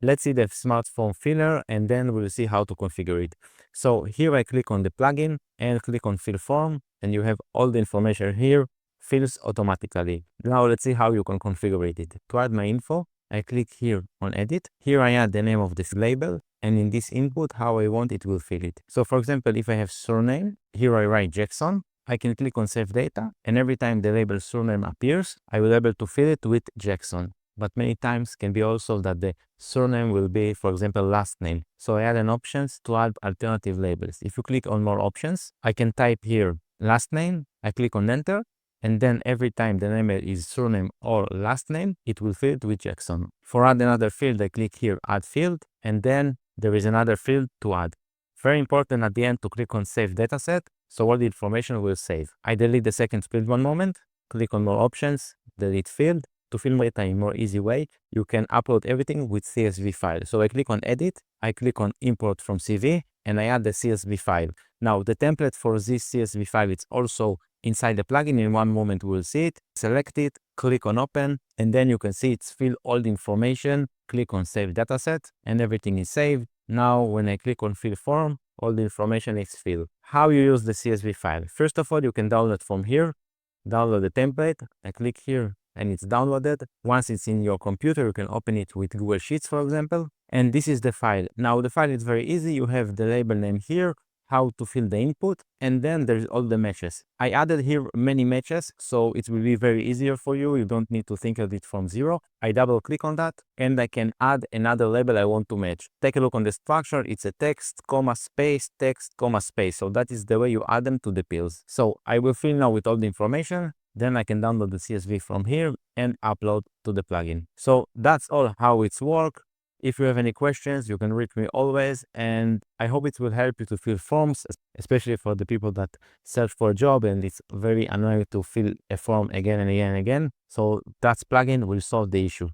Let's see the smart form filler, and then we'll see how to configure it. So here I click on the plugin and click on fill form, and you have all the information here, fills automatically. Now let's see how you can configure it. To add my info, I click here on edit. Here I add the name of this label, and in this input, how I want it will fill it. So for example, if I have surname, here I write Jackson. I can click on save data, and every time the label surname appears, I will be able to fill it with Jackson. But many times can be also that the surname will be, for example, last name. So I add an options to add alternative labels. If you click on more options, I can type here last name, I click on enter, and then every time the name is surname or last name, it will fill it with Jackson. For add another field, I click here add field, and then there is another field to add. Very important at the end to click on save dataset, so all the information will save. I delete the second field one moment, click on more options, delete field. To fill data in more easy way, you can upload everything with CSV file. So I click on edit, I click on import from CV, and I add the CSV file. Now the template for this CSV file is also inside the plugin. In one moment we will see it. Select it, click on open, and then you can see it's fill all the information. Click on save dataset, and everything is saved. Now when I click on fill form, all the information is filled. How you use the CSV file? First of all, you can download from here. Download the template. I click here and it's downloaded. Once it's in your computer, you can open it with Google Sheets, for example. And this is the file. Now the file is very easy. You have the label name here, how to fill the input, and then there's all the matches. I added here many matches, so it will be very easier for you. You don't need to think of it from zero. I double click on that and I can add another label I want to match. Take a look on the structure. It's a text, comma, space, text, comma, space. So that is the way you add them to the pills. So I will fill now with all the information. Then I can download the CSV from here and upload to the plugin. So that's all how it's work. If you have any questions, you can reach me always, and I hope it will help you to fill forms, especially for the people that search for a job and it's very annoying to fill a form again and again and again. So that plugin will solve the issue.